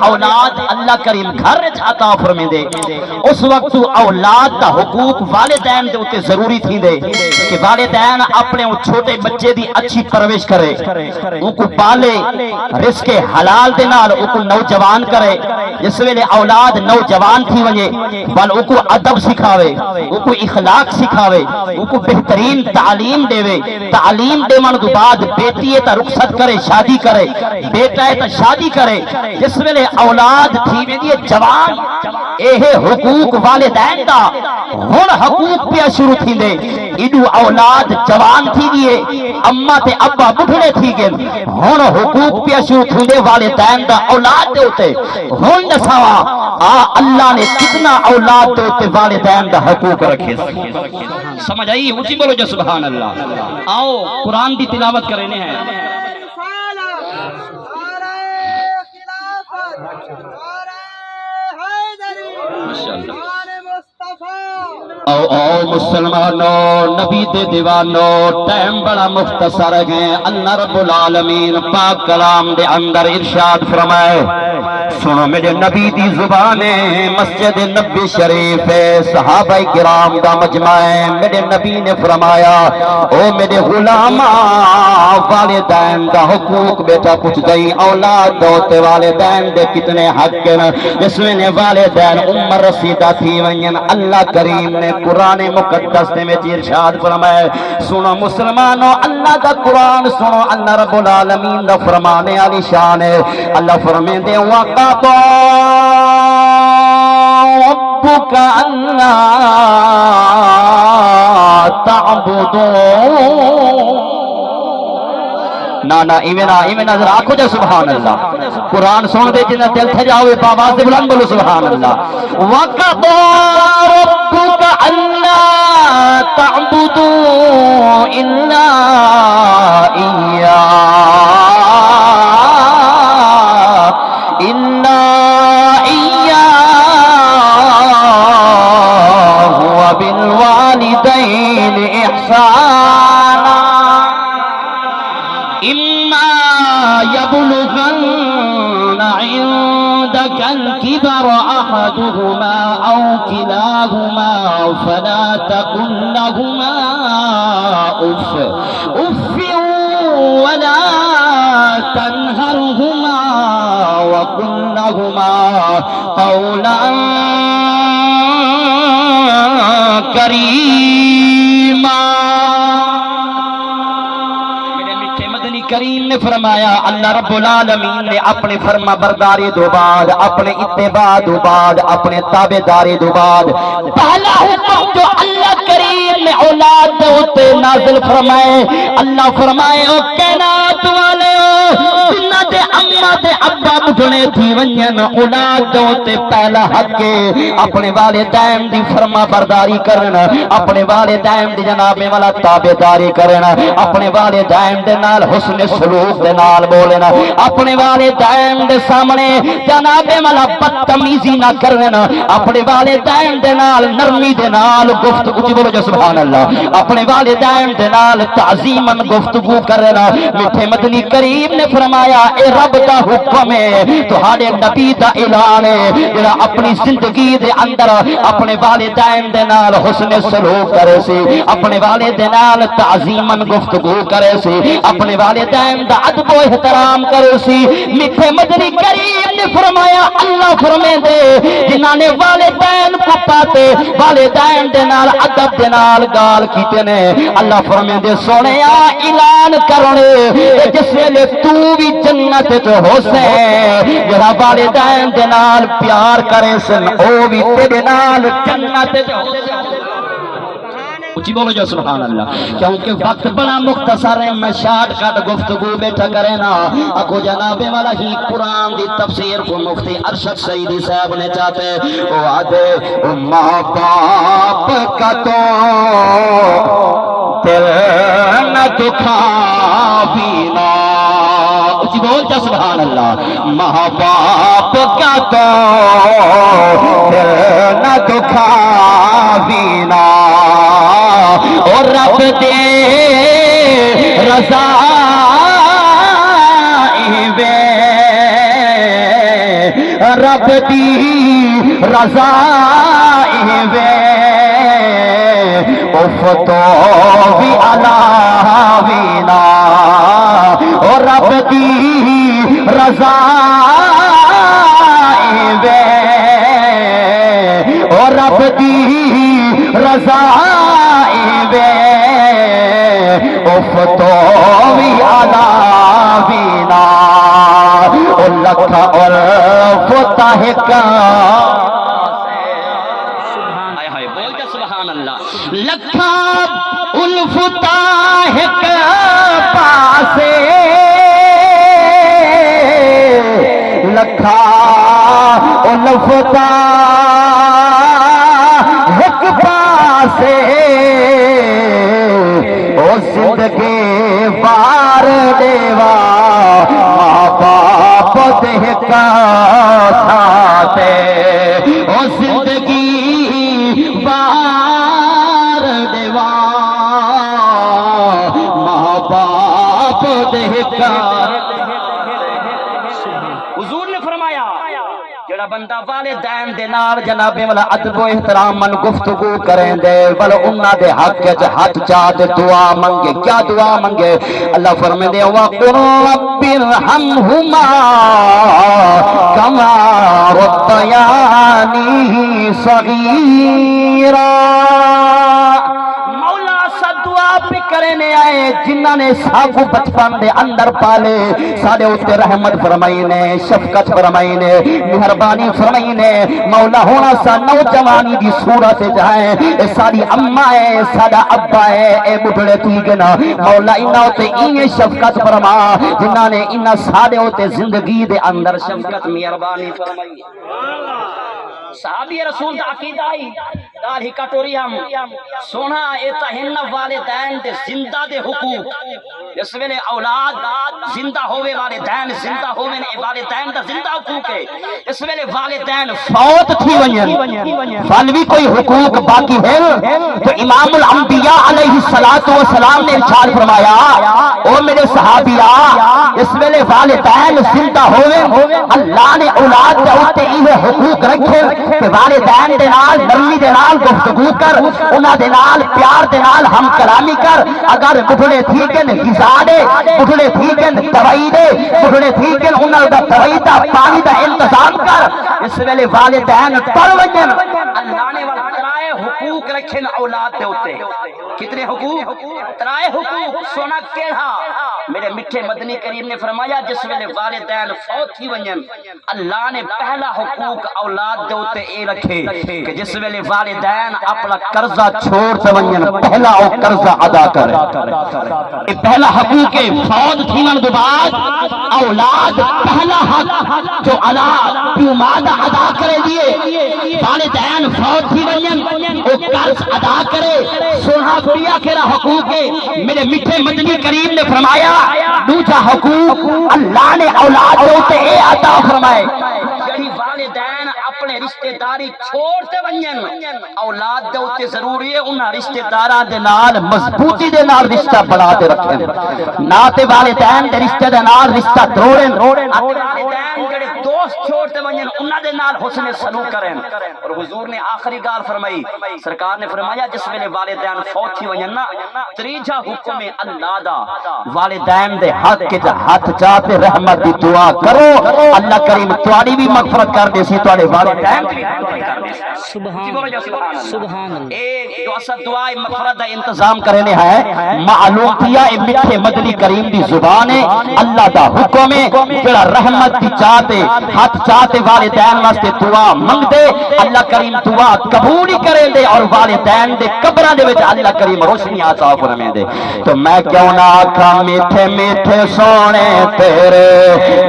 اولاد اللہ کریم گھر عطا فرمے دے اس وقت اولاد دا حقوق والدین دے اوتے ضروری تھی دے کہ والدین اپنے چھوٹے بچے دی اچھی پرورش کرے ان کو پالے رزق حلال دے نال ان کو نوجوان کرے جس ویلے اولاد نوجوان تھی وجے ول ان کو ادب سکھاوے ان کو اخلاق سکھاوے ان کو بہترین تعلیم دے تعلیم دیون تو بعد بیٹی ہے تا رخصت کرے شادی کرے بیٹا ہے تا شادی کرے جس ویلے اولاد تھی ویندی جوان اے حقوق والدین دا ہن حقوق پہ شروع تھی دے ایڈو اولاد جوان تھی گئے اما تے ابا بڑھڑے تھی گئے ہن حقوق پہ شروع تھی دے والدین دا اولاد دے ہوتے ہن دساوا اللہ نے کتنا اولاد دے ہوتے والدین دا حقوق رکھے سمجھ آئی اونچی بولو جو سبحان اللہ آؤ قرآن دی تلاوت کرنے ہیں او مسلمانوں نبی دے دیوانوں ٹائم بڑا مختصر ہے اللہ رب العالمین پاک کلام دے اندر ارشاد فرمائے سنو میرے نبی دی زبان مسجد نبی شریف صحابہ کرام دا مجمع ہے میرے نبی نے فرمایا او میرے غلاماں والدین دا حقوق بیٹا کچھ گئی اولاد دوتے والدین دے کتنے حق ہیں جس میں والدین عمر رسیدہ تھی ونین اللہ کریم نے قرآن مقدس میں ارشاد فرمائے سنو مسلمانوں اللہ دا قرآن سنو اللہ رب العالمین دا فرمانے علی شان ہے اللہ فرمائے دے وَقَضَى رَبُّكَ أَلَّا تَعْبُدُوا نانا ایمنا ذرا آنکھو جا سبحان اللہ قرآن سن دے جنہ دل تھے جاؤے باواز دے بلند بولو سبحان اللہ وَقَضَى رَبُّكَ أَلَّا تَعْبُدُوا إِلَّا إِيَّاهُ وَبِالْوَالِدَيْنِ إِحْسَانًا إِمَّا يَبْلُغَنَّ عِندَكَ الْكِبَرَ أَحَدُهُمَا أَوْ كِلَاهُمَا فَلَا تَقُل لَّهُمَا أُفٍّ وَلَا تَنْهَرْهُمَا وَقُل لَّهُمَا قَوْلًا كَرِيمًا کریم نے فرمایا اللہ رب العالمین نے اپنے فرما برداری دو بعد اپنے اتباع دو بعد اپنے تابعداری دو بعد پہلا حکم جو اللہ کریم نے اولاد دوتے نازل فرمائے اللہ فرمائے او کائنات والے جنہ دے اما دے ابا بڑھنے تھی ونین اولاد دوتے پہلا حق کے اپنے والدین دی فرما برداری کرنا اپنے والدین دی جناب والا تابعداری کرنا اپنے والدین دے نال حسن سلوک دے نال بولنا اپنے والدین دے سامنے جناب والا بدتمیزی نہ کرنا اپنے والدین دے نال نرمی دے نال گفتگو بولو جو سبحان اللہ اپنے والدین دے نال تعظیماً گفتگو کرنا میٹھے مدنی کریم نے فرمایا اے رب دا حکم ہے تہاڈے نبی دا اعلان ہے جڑا اپنی زندگی دے اندر اپنے والدین دے نال حسن سلوک کرے سی اپنے والدین نال تعظیماً گفتگو کرے سی اپنے والدین دا ادب و احترام کرے سی میٹھے مدنی کریم نے فرمایا اللہ فرمے دے جنہاں نے والدین کو پاتے والدین دے نال ادب دے نال گال کیتے نے اللہ فرمے دے سونیا اعلان کرنے جس ویلے تو بھی جنت تو ہو سے جڑا والدین دے نال پیار کرے سن او بھی تیرے نال جنت تو ہو سے اچھی بولو جو سبحان اللہ کیونکہ وقت بڑا مختصر ہے میں شارٹ کٹ گفتگو بیٹھا کرے نا اکو جناب والا ہی قرآن دی تفسیر کو مفتی ارشد سعیدی صاحب نے چاہتے او آدھے ماں باپ کا تو دل نہ دکھا بینا اچھی بول جو سبحان اللہ ماں باپ کا تو دل نہ دکھا بینا اور رب دے رضا رب دی رضا وے افتو بھی علاوینا اور رب دی رضا وے اور رب دی رضا وے افتو بھی علاوینا لکھا اور فتح کا لکھا الفتح کا پاسے لکھا الفتح کا پاسے او زندگی بار دیوا ماں باپ دے کا ساتھے او زندگی بار دیوا ماں باپ دے کا حضور نے فرمایا جڑا بندہ والدین دے نال جناب والا ادب و احترام من گفتگو کریں دے بل انہاں دے حق وچ ہاتھ چاہ دے دعا منگے کیا دعا منگے اللہ فرمائے وقل رب ارحمہما کما ربیانی صغیرا کرنے آئے جنہ نے ساکو بچپن دے اندر پالے سارے اتے رحمت فرمائی نے شفقت فرمائی نے مہربانی فرمائی نے مولا ہونا سا نوجوانی دی صورت جائے اے ساری اماں ہے سارا ابا ہے اے بڑھڑے تھی گنا مولا انہاں اتے انہیں شفقت فرما جنہ نے انہاں سارے اتے زندگی دے اندر شفقت مہربانی فرمائی صحابی رسول دا عقیدہ آئی دار ہی کٹوری ہم سونا ایتا ہن والدین دے زندہ دے حقوق اس ویلے اولاد زندہ ہوئے والدین زندہ ہوئے والدین دا زندہ حقوق ہے اس ویلے والدین فوت تھی ونین فالوی کوئی حقوق باقی ہے تو امام الانبیاء علیہ السلام نے ارشاد فرمایا او میرے صحابیہ اس ویلے والدین زندہ ہوئے اللہ نے اولاد دے اوتے یہ حقوق رکھے کہ والدین دے نال نرمی دے نال گفتگو کر انہاں دے نال پیار دے نال ہم کلامی کر اگر بڑھڑے تھیکن غذا دے بڑھڑے تھیکن دوائی دے بڑھڑے تھیکن انہاں دا دوائی دا پانی دا انتظام کر اس ویلے والدین ٹر ونجن اللہ نے ترائے حقوق رکھن اولاد دے اوتے کتنے حقوق ترائے حقوق سونا کیڑا میرے میٹھے مدنی کریم نے فرمایا جس ویلے والدین فوت تھی ونجن اللہ نے پہلا حقوق اولاد دے اوتے اے رکھے کہ جس ویلے والدین اپنا قرضہ چھوڑ تے ونجن پہلا او قرضہ ادا کرے اے پہلا حقوق ہے فوت تھی ون دے بعد اولاد پہلا حق جو ادا پیو مادہ ادا کرے دیے والدین فوت تھی ونجن او قرض ادا کرے سونا گڑیا کیرا حقوق ہے میرے میٹھے مدنی کریم نے فرمایا دوسرا حقوق اللہ نے اولاد ہوتے اے عطا فرمائے یعنی والدین اپنے رشتہ داری چھوڑتے ونجن اولاد دے اوتے ضروری ہے انہاں رشتہ داراں دے نال مضبوطی دے نال رشتہ بڑھا کے رکھیں نہ تے والدین دے رشتہ دے نال رشتہ توڑن والدین جڑے دوست چھوڑتے ونجن انہاں دے نال حسن سلوک کریں اور حضور نے آخری گال فرمائی سرکار نے فرمایا جس ویلے والدین فوت تھی ونجن نا تریجا حکم اللہ دا والدین دے حق وچ ہاتھ چاہتے رحمت دی دعا کرو اللہ کریم تواڈی بھی مغفرت کر دے سی تواڈے والدین سبحان اللہ ایک جو اسد دعا مغفرت دا انتظام کرنے ہے معلوم کیا اے میٹھے مدنی کریم دی زبان ہے اللہ دا حکم ہے جڑا رحمت دی چاہتے ہاتھ چاہتے والدین واسطے دعا منگ دے اللہ کریم دعا قبول ہی کرے دے اور والدین دے قبراں دے وچ اللہ کریم روشنی عطا فرمائے دے تو میں کیوں نہ آکھاں میٹھے میٹھے سونے تیرے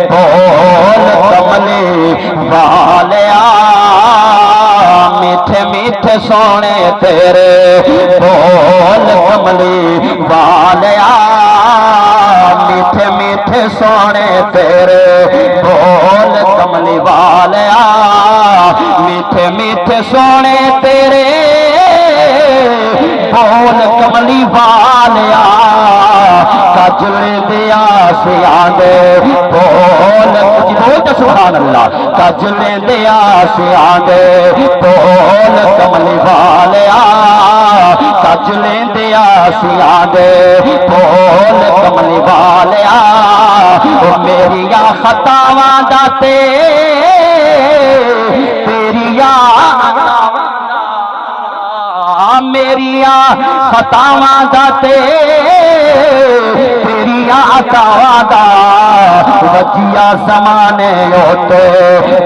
بول کملی والیا میٹھے میٹھے سونے تیرے بول کملی والیا میٹھے میٹھے سونے تیرے بول کملی والیا میٹھے میٹھے سونے تیرے بول کملی والیا کجلے دیا سیاں دے بول بولتے سبحان اللہ کجلے دیا سیاں دے بول کملی والیا کجلے دیا سیاں دے بول کملی والیا میریا خطاواں دا تیریا میریا خطاواں دا تیریا عطاواں دا وجیا زمانے ہوتے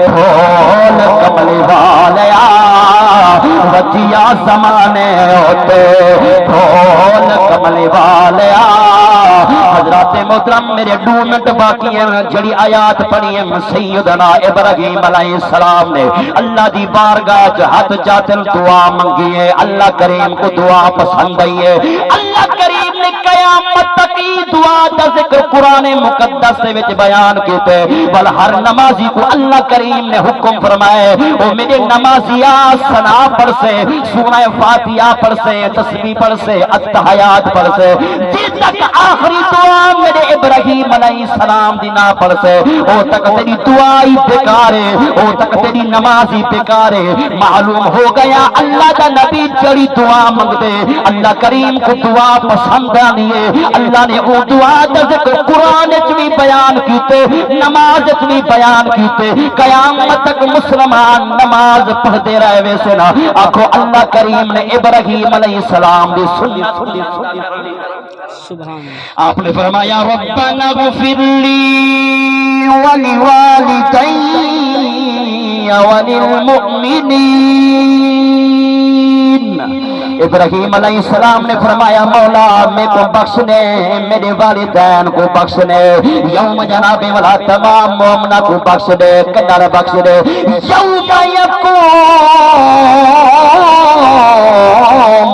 بھول کملی والیا وجیا زمانے ہوتے بھول کملی والیا حضرات محترم میرے 2 منٹ باقی ہیں جڑی آیات پڑھی ہے سیدنا ابراہیم علیہ السلام نے اللہ دی بارگاہ وچ ہاتھ جاتے دعا منگی ہے اللہ کریم کو دعا پسند آئی ہے اللہ کریم نے قیامت تک دعا دا ذکر قرآن مقدس سے وچ بیان کیتے بل ہر نمازی کو اللہ کریم نے حکم فرمائے او میرے نمازیاں ثنا پڑھ سے سورہ فاتحہ پڑھ سے تسبیح پڑھ سے التحیات پڑھ سے جس تک آخری دعا میرے ابراہیم علیہ السلام دی نہ پڑھ سے او تک تیری دعا ہی بیکار ہے او تک تیری نماز ہی بیکار ہے معلوم ہو گیا اللہ دا نبی جڑی دعا منگدے اللہ کریم کو دعا پسند آنی ہے اللہ نے وہ دعا دا ذکر قرآن وچ بھی بیان کیتے نماز وچ بھی بیان کیتے قیامت تک مسلمان نماز پڑھتے رہے ویسے نہ آکھو اللہ کریم نے ابراہیم علیہ السلام دی سنت آپ نے فرمایا ربنا اغفر لی ولوالدی وللمؤمنین ابراہیم علیہ السلام نے فرمایا مولا میں کو بخشنے میرے والدین کو بخشنے یوم جناب والا تمام مومنہ کو بخش دے کنار بخش دے یوم یقوم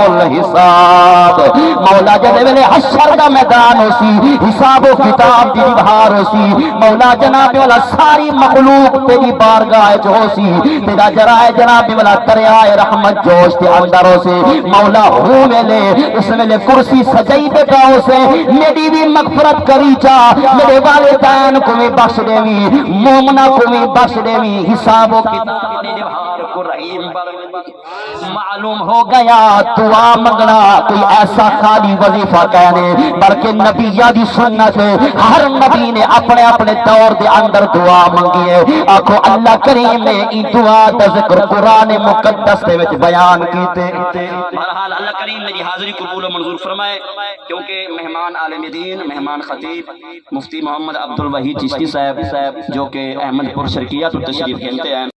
الحساب مولا جدے ویلے حشر دا میدان ہو سی حساب و کتاب دی بہار ہو سی مولا جناب والا ساری مخلوق تیری بارگاہ جو ہو سی تیرا جرائے جناب والا دریائے رحمت جوش تے اندر ہو سی مولا ہو ویلے اس ویلے کرسی سجائی بیٹھا ہو سے میری بھی مغفرت کری چا میرے والدین کو بھی بخش دیوی مومنہ کو بھی بخش دیوی حساب و کتاب دی بہار کو رحیم معلوم ہو گیا دعا منگنا کوئی ایسا خالی وظیفہ کہنے بلکہ نبیہ دی سنت ہے ہر نبی نے اپنے اپنے دور دے اندر دعا منگی ہے آکھو اللہ کریم نے ای دعا دا ذکر قرآن مقدس دے وچ بیان کیتے بہرحال اللہ کریم میری حاضری قبول و منظور فرمائے کیونکہ مہمان عالم دین مہمان خطیب مفتی محمد عبدالوحید چشتی صاحب جو کہ احمد پور شرکیہ تو تشریف کھیلتے ہیں